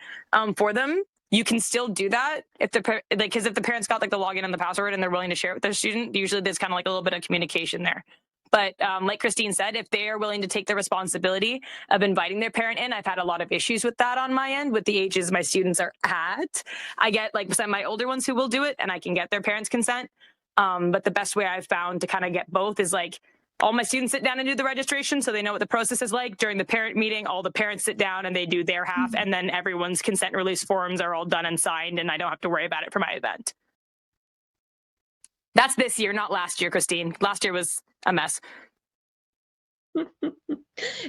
for them, you can still do that if because if the parents got like the login and the password and they're willing to share it with their student, usually there's kind of like a little bit of communication there. But like Christine said, if they are willing to take the responsibility of inviting their parent in, I've had a lot of issues with that on my end with the ages my students are at. I get like some of my older ones who will do it and I can get their parents' consent. But the best way I've found to kind of get both is like all my students sit down and do the registration so they know what the process is like. During the parent meeting, all the parents sit down and they do their half, and then everyone's consent release forms are all done and signed, and I don't have to worry about it for my event. That's this year, not last year, Christine. Last year was a mess.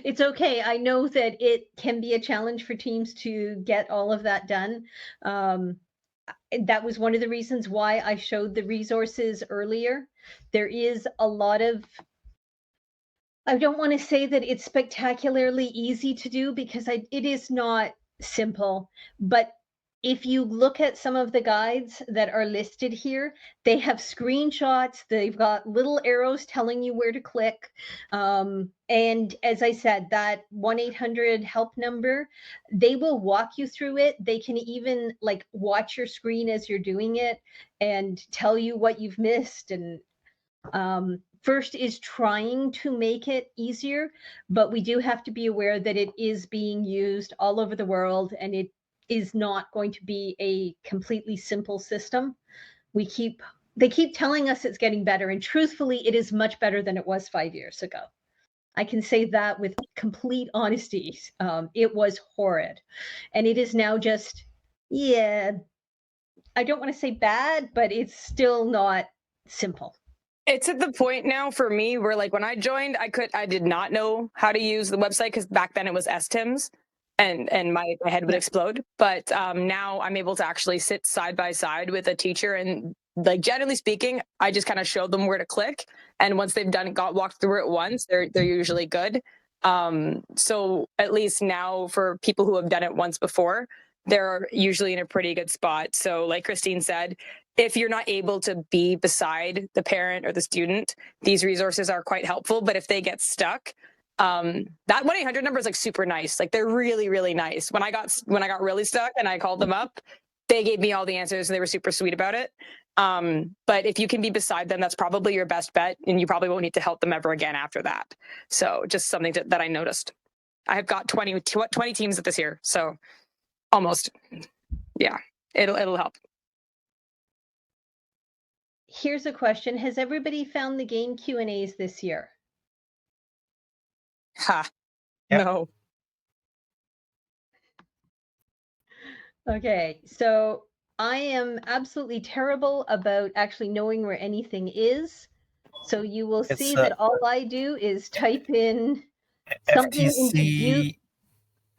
It's okay. I know that it can be a challenge for teams to get all of that done. That was one of the reasons why I showed the resources earlier. There is a lot of, I don't want to say that it's spectacularly easy to do because it is not simple, but if you look at some of the guides that are listed here, they have screenshots, they've got little arrows telling you where to click. And as I said, that 1-800 help number, they will walk you through it. They can even like watch your screen as you're doing it and tell you what you've missed. And first is trying to make it easier, but we do have to be aware that it is being used all over the world and it is not going to be a completely simple system. They keep telling us it's getting better, and truthfully, it is much better than it was 5 years ago. I can say that with complete honesty. It was horrid, and it is now just, yeah, I don't want to say bad, but it's still not simple. It's at the point now for me where like when I joined, I did not know how to use the website because back then it was STIMS. And my head would explode. But now I'm able to actually sit side by side with a teacher, and like generally speaking, I just kind of show them where to click. And once they've walked through it once, they're usually good. So at least now for people who have done it once before, they're usually in a pretty good spot. So like Christine said, if you're not able to be beside the parent or the student, these resources are quite helpful. But if they get stuck, that 1-800 number is like super nice. Like they're really, really nice. When I got really stuck and I called them up, they gave me all the answers and they were super sweet about it. But if you can be beside them, that's probably your best bet, and you probably won't need to help them ever again after that. So just something that I noticed. I have got 20 teams this year, so almost. Yeah, it'll help. Here's a question. Has everybody found the game Q&As this year? Ha. Yep. No. Okay, so I am absolutely terrible about actually knowing where anything is. So you will It's see that all I do is type in something into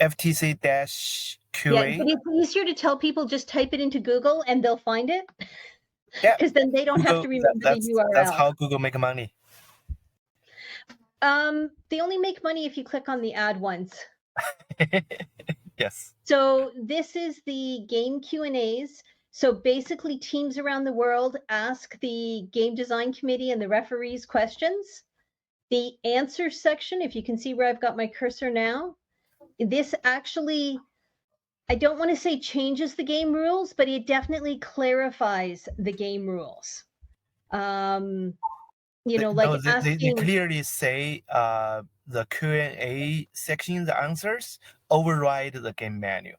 FTC dash QA. Yeah, but it's easier to tell people just type it into Google and they'll find it. Yeah. Because then they don't have to remember the URL. That's how Google make money. They only make money if you click on the ad once. Yes. So this is the game Q&As. So basically teams around the world ask the game design committee and the referees questions. The answer section, if you can see where I've got my cursor now, this actually, I don't want to say changes the game rules, but it definitely clarifies the game rules. You know, like they clearly say the Q&A section, the answers override the game manual.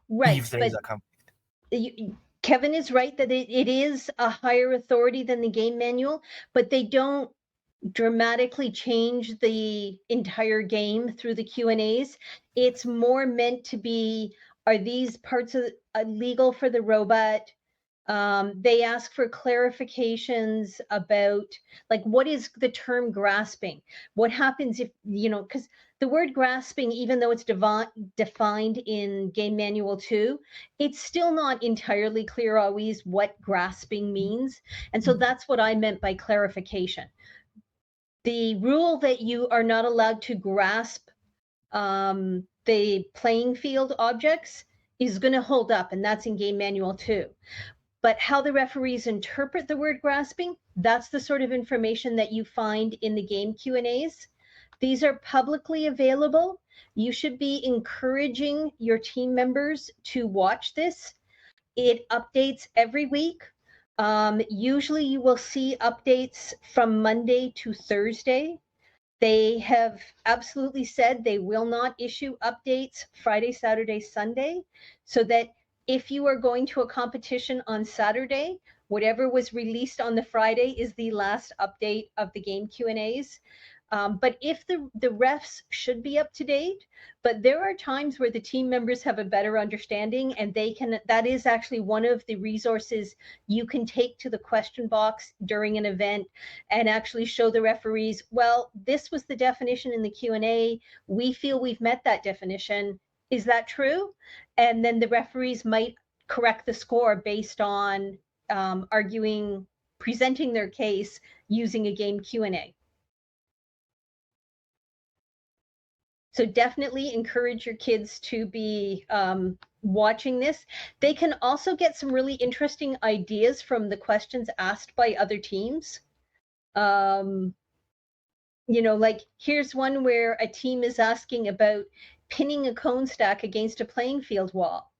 Right, if there is a conflict. Kevin is right that it is a higher authority than the game manual, but they don't dramatically change the entire game through the Q&As. It's more meant to be, are these parts of legal for the robot? They ask for clarifications about, like, what is the term grasping? What happens if, you know, because the word grasping, even though it's defined in Game Manual 2, it's still not entirely clear always what grasping means. And so that's what I meant by clarification. The rule that you are not allowed to grasp the playing field objects is going to hold up, and that's in Game Manual 2. But how the referees interpret the word grasping, that's the sort of information that you find in the game Q&As. These are publicly available. You should be encouraging your team members to watch this. It updates every week. Usually you will see updates from Monday to Thursday. They have absolutely said they will not issue updates Friday, Saturday, Sunday, so that if you are going to a competition on Saturday, whatever was released on the Friday is the last update of the game Q&As. But if the refs should be up to date, but there are times where the team members have a better understanding, and they can, that is actually one of the resources you can take to the question box during an event and actually show the referees, well, this was the definition in the Q&A. We feel we've met that definition. Is that true? And then the referees might correct the score based on presenting their case using a game Q&A. So definitely encourage your kids to be watching this. They can also get some really interesting ideas from the questions asked by other teams. You know, like here's one where a team is asking about pinning a cone stack against a playing field wall.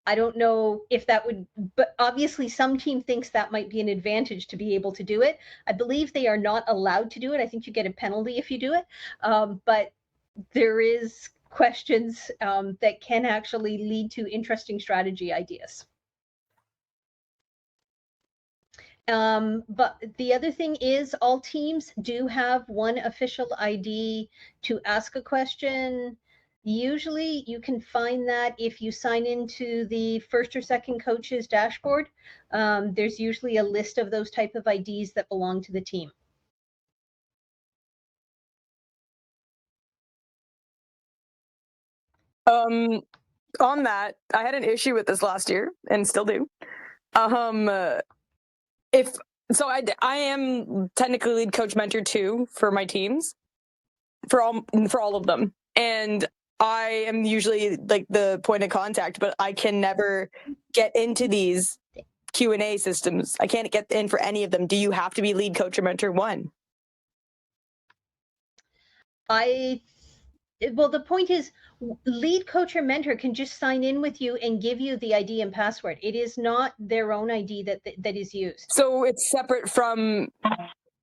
I don't know if that would, but obviously some team thinks that might be an advantage to be able to do it. I believe they are not allowed to do it. I think you get a penalty if you do it. But there is questions that can actually lead to interesting strategy ideas. But the other thing is all teams do have one official ID to ask a question. Usually you can find that if you sign into the first or second coach's dashboard. There's usually a list of those type of IDs that belong to the team. On that, I had an issue with this last year and still do. I am technically lead coach mentor too for my teams, for all of them, and I am usually like the point of contact, but I can never get into these Q&A systems. I can't get in for any of them. Do you have to be lead coach or mentor one? Well, the point is, lead coach or mentor can just sign in with you and give you the ID and password. It is not their own ID that is used. So it's separate from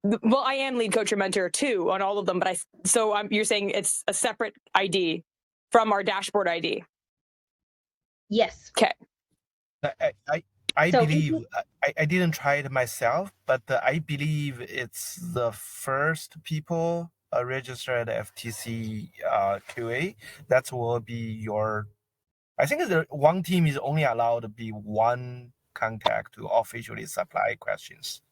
Well, I am lead coach or mentor too on all of them, but you're saying it's a separate ID from our dashboard ID. Yes. Okay. I So if believe you- I didn't try it myself, but I believe it's the first people registered FTC QA. That will be your. I think the one team is only allowed to be one contact to officially supply questions.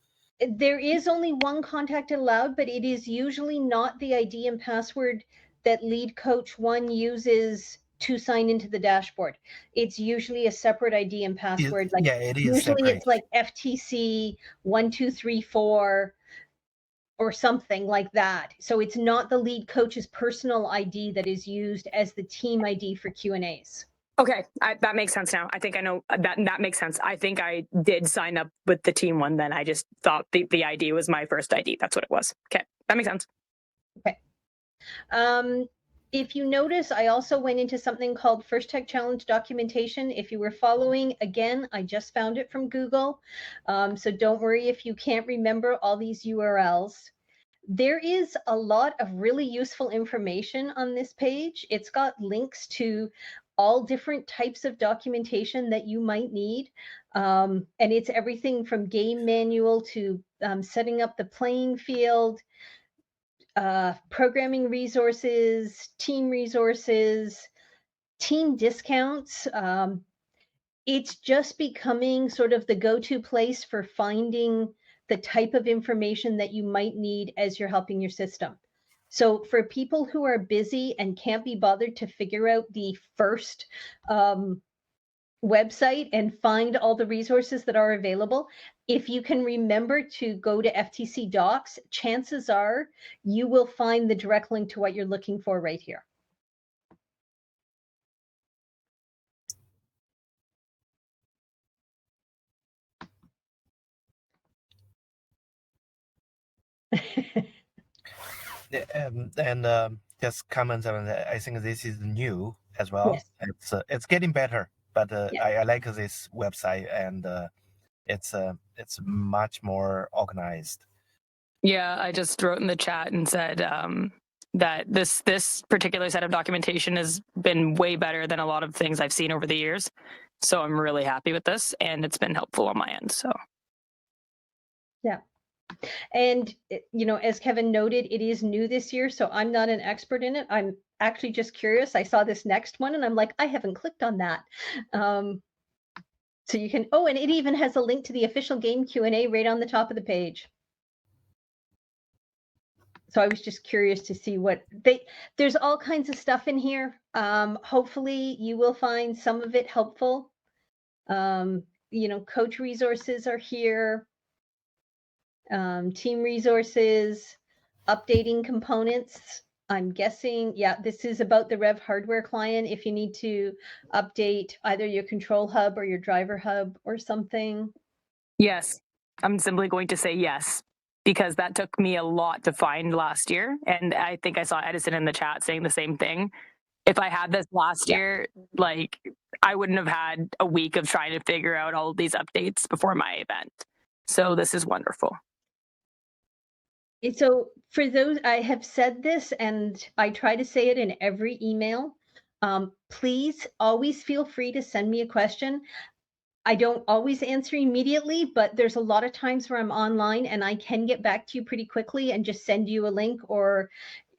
There is only one contact allowed, but it is usually not the ID and password that lead coach one uses to sign into the dashboard. It's usually a separate ID and password. Like Yeah, it is usually separate. it's like FTC 1234 or something like that. So it's not the lead coach's personal ID that is used as the team ID for Q&As. Okay, that makes sense now. I think I know that makes sense. I think I did sign up with the team one then. I just thought the ID was my first ID. That's what it was. Okay, that makes sense. Okay. If you notice, I also went into something called First Tech Challenge documentation. If you were following, again, I just found it from Google. So don't worry if you can't remember all these URLs. There is a lot of really useful information on this page. It's got links to all different types of documentation that you might need. And it's everything from game manual to setting up the playing field, programming resources, team discounts. It's just becoming sort of the go-to place for finding the type of information that you might need as you're helping your system. So for people who are busy and can't be bothered to figure out the first website and find all the resources that are available, if you can remember to go to FTC Docs, chances are you will find the direct link to what you're looking for right here. Just comments on that. I think this is new as well. Yes. It's getting better, but Yeah. I like this website, and it's much more organized. Yeah, I just wrote in the chat and said that this particular set of documentation has been way better than a lot of things I've seen over the years. So I'm really happy with this, and it's been helpful on my end. So yeah. And, you know, as Kevin noted, it is new this year, so I'm not an expert in it. I'm actually just curious. I saw this next one and I'm like, I haven't clicked on that. So you can, oh, and it even has a link to the official game Q&A right on the top of the page. So I was just curious to see what there's all kinds of stuff in here. Hopefully you will find some of it helpful. You know, coach resources are here. Team resources, updating components. I'm guessing, yeah, this is about the Rev hardware client. If you need to update either your control hub or your driver hub or something. yes, I'm simply going to say yes, because that took me a lot to find last year. And I think I saw Edison in the chat saying the same thing. If I had this last year, like I wouldn't have had a week of trying to figure out all of these updates before my event. So this is wonderful. So for those, I have said this and I try to say it in every email. Please always feel free to send me a question. I don't always answer immediately, but there's a lot of times where I'm online and I can get back to you pretty quickly and just send you a link. Or,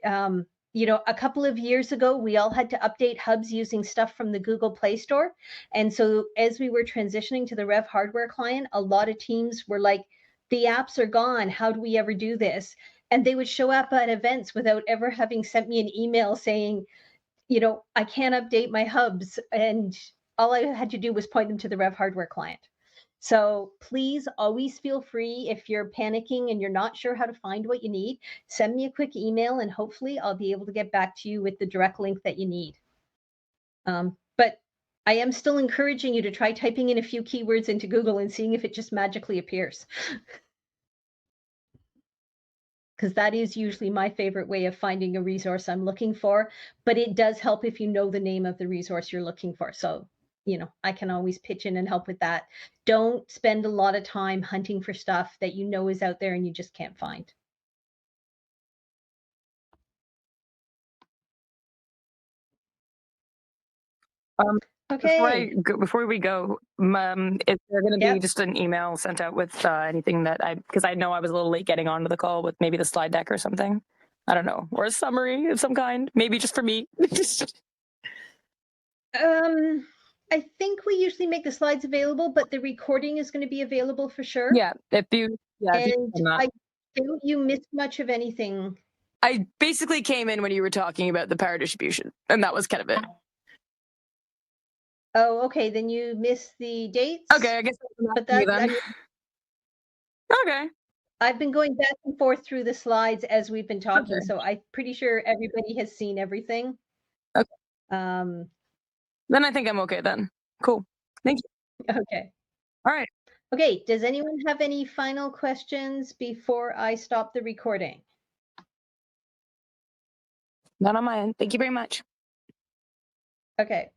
you know, a couple of years ago, we all had to update hubs using stuff from the Google Play Store. And so as we were transitioning to the Rev hardware client, a lot of teams were like, the apps are gone. How do we ever do this? And they would show up at events without ever having sent me an email saying, you know, I can't update my hubs. And all I had to do was point them to the Rev hardware client. So please always feel free, if you're panicking and you're not sure how to find what you need, send me a quick email and hopefully I'll be able to get back to you with the direct link that you need. But I am still encouraging you to try typing in a few keywords into Google and seeing if it just magically appears. Because that is usually my favorite way of finding a resource I'm looking for, but it does help if you know the name of the resource you're looking for. So, you know, I can always pitch in and help with that. Don't spend a lot of time hunting for stuff that you know is out there and you just can't find. Okay. Before we go, is there going to be Yep. just an email sent out with anything that because I know I was a little late getting onto the call with maybe the slide deck or something. I don't know, or a summary of some kind, maybe just for me. I think we usually make the slides available, but the recording is going to be available for sure. Yeah, if you And send that. I doubt you missed much of anything. I basically came in when you were talking about the power distribution, and that was kind of it. Oh, okay. Then you missed the dates. Okay, I guess But that's that, I then. mean, Okay. I've been going back and forth through the slides as we've been talking, Okay. so I'm pretty sure everybody has seen everything. Okay. Then I think I'm okay then. Cool. Thank you. Okay. All right. Okay. Does anyone have any final questions before I stop the recording? Not on my end. Thank you very much. Okay.